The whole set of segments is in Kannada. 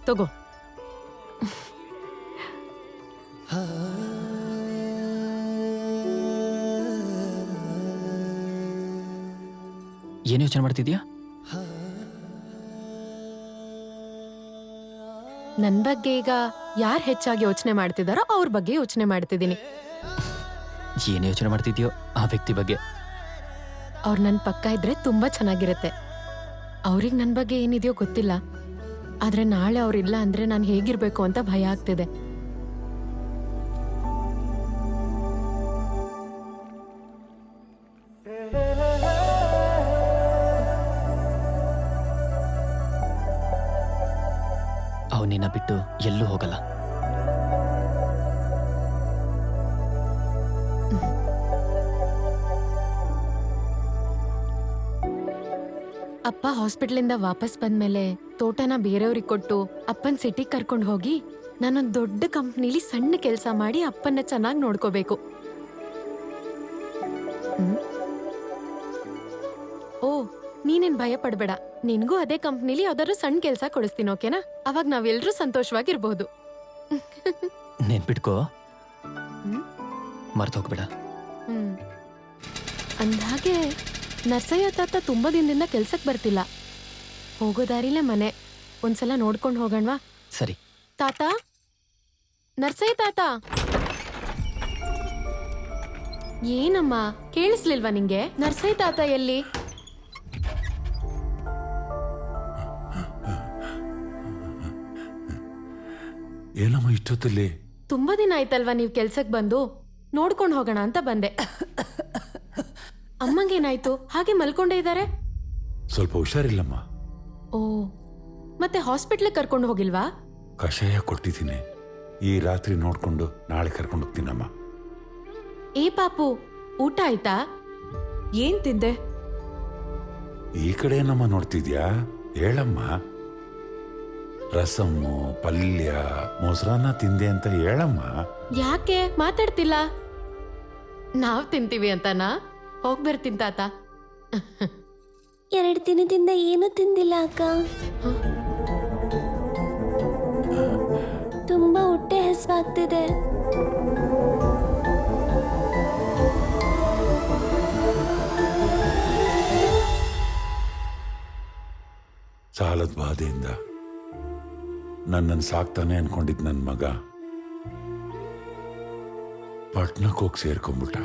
ತಗೋ. ಏನು ಯೋಚನೆ ಮಾಡ್ತಿದ್ಯಾ? ನನ್ ಬಗ್ಗೆ ಈಗ ಯಾರು ಹೆಚ್ಚಾಗಿ ಯೋಚನೆ ಮಾಡ್ತಿದಾರೋ ಅವ್ರ ಬಗ್ಗೆ ಯೋಚನೆ ಮಾಡ್ತಿದ್ದೀನಿ. ಏನು ಯೋಚನೆ ಮಾಡ್ತಿದ್ಯೋ ಆ ವ್ಯಕ್ತಿ ಬಗ್ಗೆ. ಅವ್ರು ನನ್ ಪಕ್ಕ ಇದ್ರೆ ತುಂಬಾ ಚೆನ್ನಾಗಿರತ್ತೆ. ಅವ್ರಿಗೆ ನನ್ ಬಗ್ಗೆ ಏನಿದೆಯೋ ಗೊತ್ತಿಲ್ಲ, ಆದ್ರೆ ನಾಳೆ ಅವ್ರಿಲ್ಲ ಅಂದ್ರೆ ನಾನು ಹೇಗಿರ್ಬೇಕು ಅಂತ ಭಯ ಆಗ್ತಿದೆ. ಅವನಿನ್ನ ಬಿಟ್ಟು ಎಲ್ಲೂ ಹೋಗಲ್ಲ. ಅಪ್ಪ ಹಾಸ್ಪಿಟ್ಲಿಂದ ವಾಪಸ್ ಬಂದ್ಮೇಲೆ ತೋಟನ ಬೇರೆಯವ್ರಿಗೆ ಕೊಟ್ಟು ಅಪ್ಪನ್ ಸಿಟಿಗೆ ಕರ್ಕೊಂಡು ಹೋಗಿ ನಾನೊಂದ್ ದೊಡ್ಡ ಕಂಪ್ನಿಲಿ ಸಣ್ಣ ಕೆಲಸ ಮಾಡಿ ಅಪ್ಪನ್ನ ಚೆನ್ನಾಗಿ ನೋಡ್ಕೋಬೇಕು. ಓ, ನೀನೇನ್ ಭಯ ಪಡ್ಬೇಡ. ನಿನ್ಗೂ ಅದೇ ಕಂಪ್ನಿಲಿ ಯಾವ್ದಾದ್ರು ಸಣ್ಣ ಕೆಲಸ ಕೊಡಿಸ್ತೀನಿ, ಓಕೆನಾ? ಅವಾಗ ನಾವೆಲ್ಲರೂ ಸಂತೋಷವಾಗಿರ್ಬಹುದು. ನೆನ್ಪಿಟ್ಕೋ, ಮರ್ತೋಗ್ಬೇಡ. ಅಂದ್ಹಾಗೆ ನರ್ಸಯ್ಯ ತಾತ ತುಂಬಾ ದಿನದಿಂದ ಕೆಲ್ಸಕ್ ಬರ್ತಿಲ್ಲ. ಹೋಗೋ ದಾರಿಲೇ ಮನೆ. ಒಂದ್ಸಲ ನೋಡ್ಕೊಂಡು ಹೋಗಣ್ವಾ? ಸರಿ. ತಾತ, ನರ್ಸಯ್ಯ ತಾತ. ಏನಮ್ಮ, ಕೇಳಿಸ್ಲಿಲ್ವಾ ನಿಂಗೆ? ನರ್ಸಯ್ಯ ತಾತ ಎಲ್ಲಿ? ಏನಮ್ಮ ಇಷ್ಟೊತ್ತಲ್ಲಿ? ತುಂಬಾ ದಿನ ಆಯ್ತಲ್ವಾ ನೀವ್ ಕೆಲ್ಸಕ್ ಬಂದು, ನೋಡ್ಕೊಂಡು ಹೋಗೋಣ ಅಂತ ಬಂದೆ. ಅಮ್ಮಂಗೇನಾಯ್ತು? ಹಾಗೆ ಮಲ್ಕೊಂಡೇ ಇದ್ದಾರೆ. ಸ್ವಲ್ಪ ಹುಷಾರಿಲ್ಲಮ್ಮ. ಓ, ಮತ್ತೆ ಹಾಸ್ಪಿಟ್ಲಿಗೆ ಕರ್ಕೊಂಡು ಹೋಗಿಲ್ವಾ? ಕಷಾಯ ಕೊಟ್ಟಿದ್ದೀನಿ, ಈ ರಾತ್ರಿ ನೋಡ್ಕೊಂಡು ನಾಳೆ ಕರ್ಕೊಂಡು ಹೋಗ್ತೀನಮ್ಮ. ಏ ಪಾಪು, ಊಟ ಆಯ್ತಾ? ಏನ್ ತಿಂದೆ? ಈ ಕಡೆ ಏನಮ್ಮ ನೋಡ್ತಿದ್ಯಾ? ಹೇಳಮ್ಮ. ರಸಮ್ಮು, ಪಲ್ಯ, ಮೊಸರನ್ನ ತಿಂದೆ ಅಂತ ಹೇಳಮ್ಮ. ಯಾಕೆ ಮಾತಾಡ್ತಿಲ್ಲ? ನಾವ್ ತಿಂತೀವಿ ಅಂತನಾ? ಹೋಗ್ ಬರ್ತೀನಿ ತಾತ. 2 ದಿನದಿಂದ ಏನು ತಿಂದಿಲ್ಲ ಅಕ್ಕ. ತುಂಬಾ ಹೊಟ್ಟೆ ಹಸಿವಾಗ್ತಿದೆ. ಸಾಲದ ಬಾಧೆಯಿಂದ ನನ್ನನ್ನು ಸಾಕ್ತಾನೆ ಅನ್ಕೊಂಡಿದ್ ನನ್ನ ಮಗ ಪಟ್ನಕ್ಕೆ ಹೋಗಿ ಸೇರ್ಕೊಂಡ್ಬಿಟ್ಟ.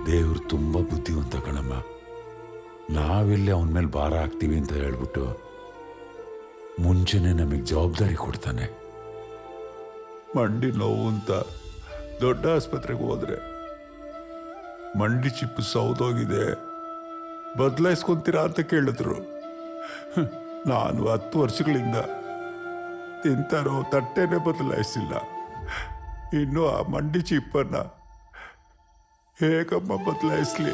ದೇವ್ರು ತುಂಬಾ ಬುದ್ಧಿವಂತ ಕಣಮ್ಮ. ನಾವೆಲ್ಲಿ ಅವನ ಮೇಲೆ ಭಾರ ಹಾಕ್ತೀವಿ ಅಂತ ಹೇಳ್ಬಿಟ್ಟು ಮುಂಚೆನೆ ನಮಗೆ ಜವಾಬ್ದಾರಿ ಕೊಡ್ತಾನೆ. ಮಂಡಿ ನೋವು ಅಂತ ದೊಡ್ಡ ಆಸ್ಪತ್ರೆಗೆ ಹೋದ್ರೆ ಮಂಡಿ ಚಿಪ್ಪು ಸೌದೋಗಿದೆ, ಬದಲಾಯಿಸ್ಕೊಂತೀರಾ ಅಂತ ಕೇಳಿದ್ರು. ನಾನು 10 ವರ್ಷಗಳಿಂದ ತಿಂತಾರೋ ತಟ್ಟೆನೆ ಬದಲಾಯಿಸಿಲ್ಲ. ಇನ್ನು ಆ ಮಂಡಿ ಚಿಪ್ಪನ್ನ ಹೇಗಮ್ಮ ಬದಲಾಯಿಸ್ಲಿ?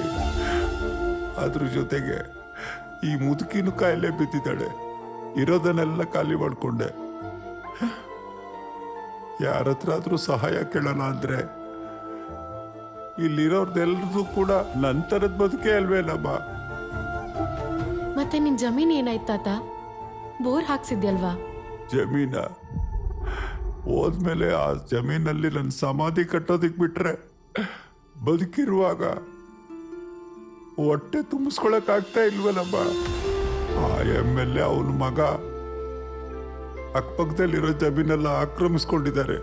ಅದ್ರ ಜೊತೆಗೆ ಈ ಮುದುಕಿನ ಕಾಯಿಲೆ ಬಿದ್ದಿದ್ದಾಳೆ. ಇರೋದನ್ನೆಲ್ಲ ಖಾಲಿ ಮಾಡ್ಕೊಂಡೆ. ಯಾರತ್ರ ಆದ್ರೂ ಸಹಾಯ ಕೇಳೋಣ ಅಂದ್ರೆ ಇಲ್ಲಿರೋರ್ದೆಲ್ಲರೂ ಕೂಡ ನಂತರದ ಬದುಕೆ ಅಲ್ವೇನಮ್ಮ. ಮತ್ತೆ ನಿನ್ ಜಮೀನ್ ಏನಾಯ್ತು ತಾತ? ಬೋರ್ ಹಾಕ್ಸಿದ್ಯಲ್ವಾ? ಜಮೀನ ಹೋದ್ಮೇಲೆ ಆ ಜಮೀನಲ್ಲಿ ನನ್ನ ಸಮಾಧಿ ಕಟ್ಟೋದಿಕ್ ಬಿಟ್ರೆ ಬದುಕಿರುವಾಗ ಹೊಟ್ಟೆ ತುಂಬಿಸ್ಕೊಳಕ್ ಆಗ್ತಾ ಇಲ್ವಲ್ಲಮ್ಮ. ಆ MLA ಅವನ ಮಗ ಅಕ್ಕಪಕ್ಕದಲ್ಲಿರೋ ಜಮೀನೆಲ್ಲ ಆಕ್ರಮಿಸ್ಕೊಂಡಿದ್ದಾರೆ.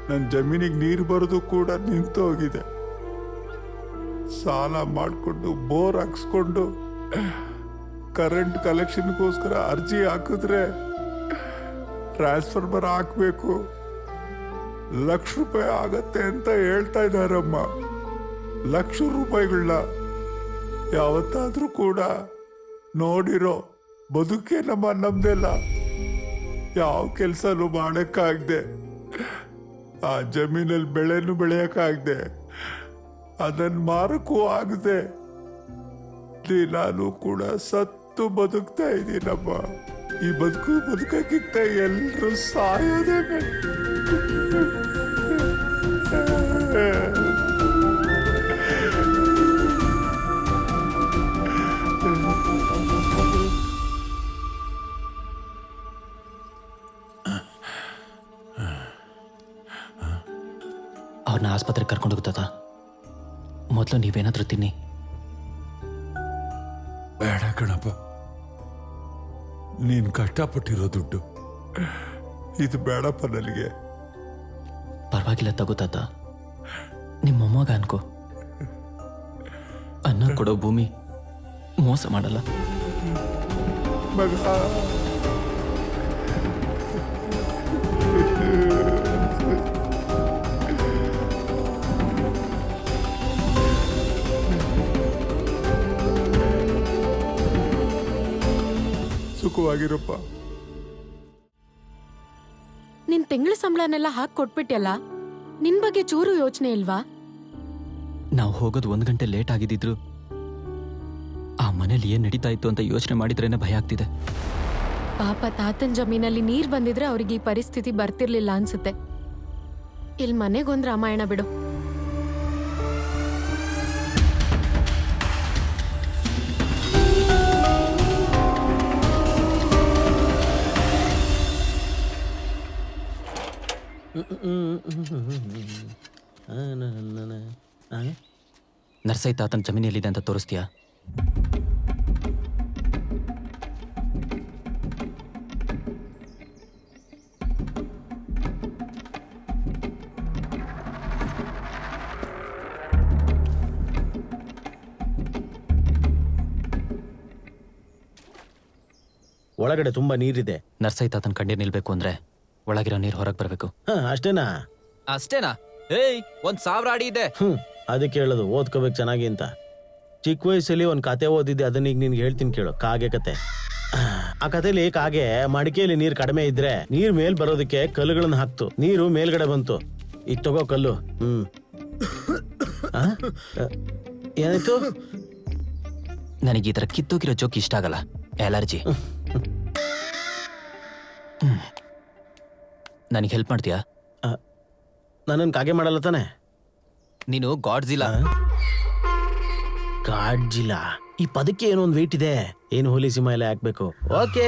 ನನ್ನ ಜಮೀನಿಗೆ ನೀರು ಬರೋದು ಕೂಡ ನಿಂತು ಹೋಗಿದೆ. ಸಾಲ ಮಾಡಿಕೊಂಡು ಬೋರ್ ಹಾಕ್ಸ್ಕೊಂಡು ಕರೆಂಟ್ ಕಲೆಕ್ಷನ್ಗೋಸ್ಕರ ಅರ್ಜಿ ಹಾಕಿದ್ರೆ ಟ್ರಾನ್ಸ್ಫಾರ್ಮರ್ ಹಾಕಬೇಕು, ₹1,00,000 ಆಗತ್ತೆ ಅಂತ ಹೇಳ್ತಾ ಇದ್ದಾರಮ್ಮ. ₹1,00,000 ಯಾವತ್ತಾದ್ರೂ ಕೂಡ ನೋಡಿರೋ ಬದುಕೇ ನಮ್ದೆಲ್ಲ. ಯಾವ ಕೆಲಸನೂ ಮಾಡಕ್ಕಾಗ್ದೆ, ಆ ಜಮೀನಲ್ಲಿ ಬೆಳೆನೂ ಬೆಳೆಯಕ್ಕಾಗ್ದೆ, ಅದನ್ನು ಮಾರಕ್ಕೂ ಆಗದೆ ನಾನು ಕೂಡ ಸತ್ತು ಬದುಕ್ತಾ ಇದ್ದೀನಮ್ಮ. ಈ ಬದುಕಕ್ಕಿಂತ ಎಲ್ಲರೂ ಸಾಯೋದೇ ಬೇಡ. ಅವ್ರನ್ನ ಆಸ್ಪತ್ರೆಗೆ ಕರ್ಕೊಂಡು ಹೋಗ್ತದ. ಮೊದಲು ನೀವೇನಾದ್ರೂ ತಿನ್ನಿ. ಬೇಡ ಕಣಪ್ಪ, ನೀನ್ ಕಷ್ಟಪಟ್ಟಿರೋ ದುಡ್ಡು ಇದು ಬೇಡಪ್ಪ ನನಗೆ. ಪರವಾಗಿಲ್ಲ ತಗೋತಾತ, ನಿಮ್ಮ ಮೊಮ್ಮಗ ಅನ್ಕೋ. ಅನ್ನ ಕೊಡೋ ಭೂಮಿ ಮೋಸ ಮಾಡಲ್ಲ. ಮಗ ಸುಖವಾಗಿರಪ್ಪ. ನಿನ್ ತಿಂಗಳ ಸಂಬಳನೆಲ್ಲ ಹಾಕಿ ಕೊಟ್ಬಿಟ್ಯಲ್ಲ, ನಿನ್ ಬಗ್ಗೆ ಚೂರು ಯೋಚನೆ ಇಲ್ವಾ? ನಾವು ಹೋಗೋದು 1 ಗಂಟೆ ಲೇಟ್ ಆಗಿದ್ದಿದ್ರು ಆ ಮನೇಲಿ ಏನ್ ನಡೀತಾ ಇತ್ತು ಅಂತ ಯೋಚನೆ ಮಾಡಿದ್ರೇನೆ ಭಯ ಆಗ್ತಿದೆ. ಪಾಪ ತಾತನ್ ಜಮೀನಲ್ಲಿ ನೀರ್ ಬಂದಿದ್ರೆ ಅವ್ರಿಗೆ ಈ ಪರಿಸ್ಥಿತಿ ಬರ್ತಿರ್ಲಿಲ್ಲ ಅನ್ಸುತ್ತೆ. ಇಲ್ ಮನೆಗೊಂದ್ ರಾಮಾಯಣ ಬಿಡು. ನರ್ಸೈ ತಾತನ ಜಮೀನಿಯಲ್ಲಿದೆ ಅಂತ ತೋರಿಸ್ತೀಯಾ? ಒಳಗಡೆ ತುಂಬಾ ನೀರಿದೆ. ನರ್ಸೈ ತಾತನ ಕಣ್ಣೀರ್ ನಿಲ್ಬೇಕು ಅಂದ್ರೆ ಒಳಗಿರೋ ನೀರು ಹೊರಗೆ ಬರಬೇಕು. ಅಷ್ಟೇನಾ? ಅಷ್ಟೇನಾ? ಏಯ್, 1,000 ಅಡಿ ಇದೆ. ಅದಕ್ಕೆ ಹೇಳೋದು ಓದ್ಕೋಬೇಕು ಚೆನ್ನಾಗಿ ಅಂತ. ಚಿಕ್ಕ ವಯಸ್ಸಲ್ಲಿ ಒಂದು ಕತೆ ಓದಿದ್ದೆ, ಅದನ್ನ ಈಗ ನಿನ್ಗೆ ಹೇಳ್ತೀನಿ ಕೇಳು. ಕಾಗೆ ಕತೆ. ಆ ಕಥೆಲಿ ಕಾಗೆ ಮಡಿಕೆಯಲ್ಲಿ ನೀರು ಕಡಿಮೆ ಇದ್ರೆ ನೀರ್ ಮೇಲ್ ಬರೋದಕ್ಕೆ ಕಲ್ಲುಗಳನ್ನ ಹಾಕ್ತು. ನೀರು ಮೇಲ್ಗಡೆ ಬಂತು. ಈಗ ತಗೋ ಕಲ್ಲು. ಏನಾಯ್ತು? ನನಗೆ ಈ ತರ ಕಿತ್ತೋಗಿರೋ ಜೋಕ್ ಇಷ್ಟ ಆಗಲ್ಲ. ಅಲರ್ಜಿ. ನನಗೆ ಹೆಲ್ಪ್ ಮಾಡ್ತೀಯಾ? ನನ್ನನ್ನು ಕಾಗೆ ಮಾಡಲ್ಲ ತಾನೆ? ನೀನು ಗಾಡ್ಜಿಲ್ಲ. ಗಾಡ್ಜಿಲ್ಲ ಈ ಪದಕ್ಕೆ ಏನೋ ಒಂದು ವೇಟ್ ಇದೆ. ಏನು ಹುಲಿ ಸಿಂಹ ಎಲ್ಲ ಹಾಕ್ಬೇಕು. ಓಕೆ.